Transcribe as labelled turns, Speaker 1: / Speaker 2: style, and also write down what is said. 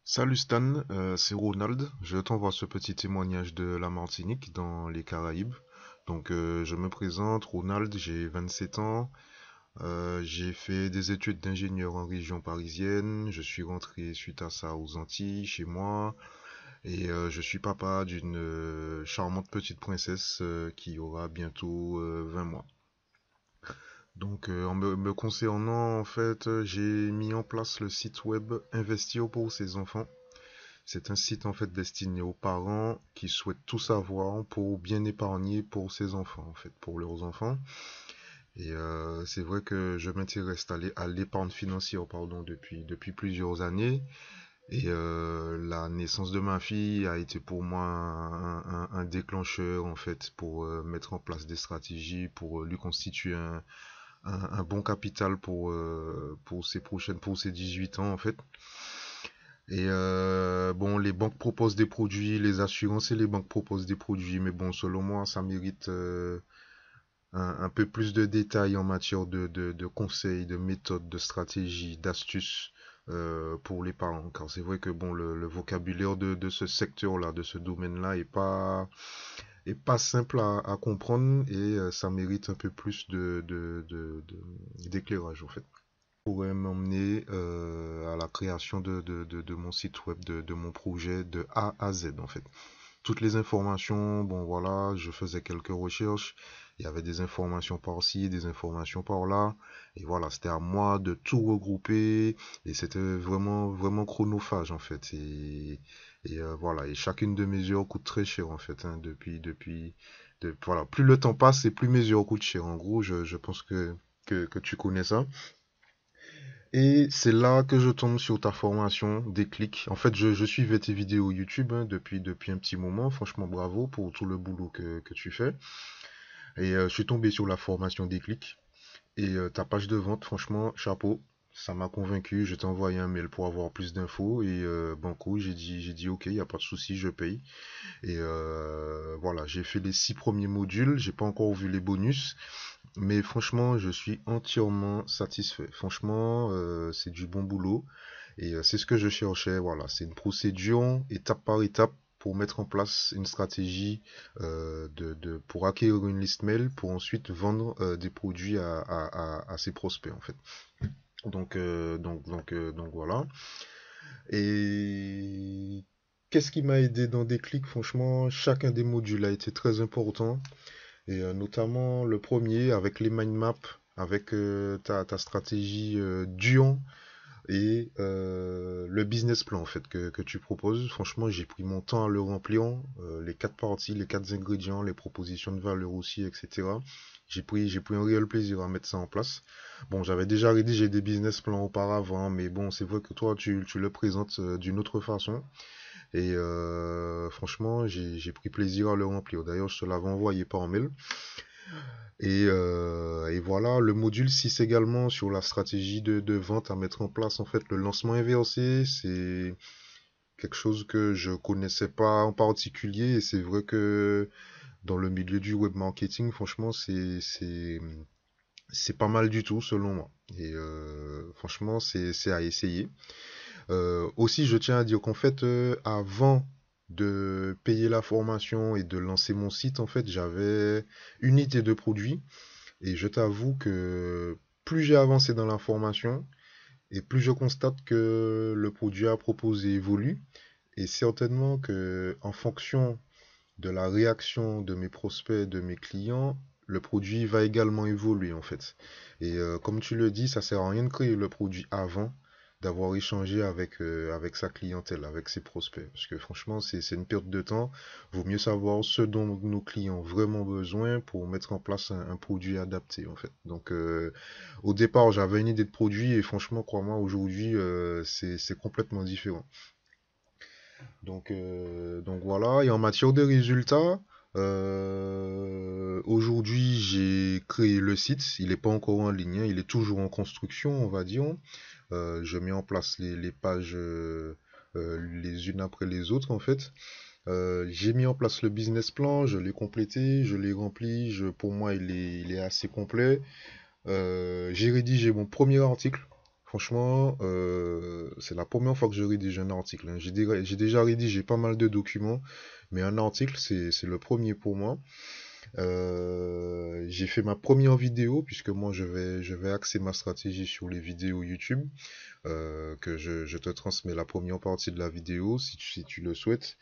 Speaker 1: Salut Stan, c'est Ronald. Je t'envoie ce petit témoignage de la Martinique dans les Caraïbes. Je me présente, Ronald, j'ai 27 ans. J'ai fait des études d'ingénieur en région parisienne. Je suis rentré suite à ça aux Antilles, chez moi. Je suis papa d'une charmante petite princesse qui aura bientôt 20 mois. En me concernant, en fait, j'ai mis en place le site web Investir pour ses enfants. C'est un site en fait destiné aux parents qui souhaitent tout savoir pour bien épargner pour ses enfants, en fait, pour leurs enfants. C'est vrai que je m'intéresse à l'épargne financière, pardon, depuis plusieurs années. La naissance de ma fille a été pour moi un déclencheur en fait pour mettre en place des stratégies pour lui constituer un bon capital pour ses 18 ans en fait. Bon, les banques proposent des produits, les assurances et les banques proposent des produits, mais bon, selon moi, ça mérite un peu plus de détails en matière de conseils, de méthodes, de stratégies, d'astuces pour les parents. Car c'est vrai que bon, le vocabulaire de ce secteur-là, de ce domaine-là, est pas simple à comprendre et ça mérite un peu plus d'éclairage, en fait pourrait m'emmener à la création de mon site web, de mon projet de A à Z en fait. Toutes les informations, bon voilà, je faisais quelques recherches, il y avait des informations par-ci, des informations par-là, et voilà, c'était à moi de tout regrouper, et c'était vraiment chronophage en fait. Voilà, et chacune de mes heures coûte très cher en fait, hein, voilà, plus le temps passe et plus mes heures coûtent cher. En gros, je pense que tu connais ça. Et c'est là que je tombe sur ta formation, Déclic. En fait, je suivais tes vidéos YouTube hein, depuis un petit moment. Franchement, bravo pour tout le boulot que tu fais. Je suis tombé sur la formation Déclic. Ta page de vente, franchement, chapeau. Ça m'a convaincu. Je t'ai envoyé un mail pour avoir plus d'infos. Banco, j'ai dit OK, il n'y a pas de souci, je paye. Voilà, j'ai fait les 6 premiers modules. J'ai pas encore vu les bonus. Mais franchement, je suis entièrement satisfait. Franchement, c'est du bon boulot. C'est ce que je cherchais. Voilà, c'est une procédure étape par étape pour mettre en place une stratégie pour acquérir une liste mail pour ensuite vendre des produits à ses prospects en fait. Donc voilà. Et qu'est-ce qui m'a aidé dans Déclic? Franchement, chacun des modules a été très important. Notamment le premier avec les mind maps, avec ta stratégie Duon et le business plan en fait que tu proposes. Franchement, j'ai pris mon temps à le remplir, les 4 parties, les 4 ingrédients, les propositions de valeur aussi, etc. J'ai pris un réel plaisir à mettre ça en place. Bon, j'avais déjà rédigé des business plans auparavant, mais bon, c'est vrai que toi, tu le présentes d'une autre façon. Franchement, j'ai pris plaisir à le remplir. D'ailleurs, je te l'avais envoyé par mail. Et voilà, le module 6 également sur la stratégie de vente à mettre en place. En fait, le lancement inversé, c'est quelque chose que je connaissais pas en particulier. Et c'est vrai que dans le milieu du web marketing, franchement, c'est pas mal du tout selon moi. Franchement, c'est à essayer. Aussi, je tiens à dire qu'en fait, avant de payer la formation et de lancer mon site, en fait, j'avais une idée de produit. Et je t'avoue que plus j'ai avancé dans la formation et plus je constate que le produit à proposer évolue. Et certainement que en fonction de la réaction de mes prospects, de mes clients, le produit va également évoluer en fait. Comme tu le dis, ça sert à rien de créer le produit avant d'avoir échangé avec sa clientèle, avec ses prospects. Parce que franchement, c'est une perte de temps. Vaut mieux savoir ce dont nos clients ont vraiment besoin pour mettre en place un produit adapté, en fait. Au départ, j'avais une idée de produit et franchement, crois-moi, aujourd'hui, c'est complètement différent. Donc voilà, et en matière de résultats, aujourd'hui j'ai créé le site, il n'est pas encore en ligne, hein, il est toujours en construction, on va dire. Je mets en place les pages les unes après les autres en fait. J'ai mis en place le business plan, je l'ai complété, je l'ai rempli, pour moi il est assez complet. J'ai rédigé mon premier article Franchement, c'est la première fois que je rédige un article, hein. J'ai déjà rédigé pas mal de documents, mais un article, c'est le premier pour moi. J'ai fait ma première vidéo, puisque moi, je vais axer ma stratégie sur les vidéos YouTube, que je te transmets la première partie de la vidéo, si tu le souhaites.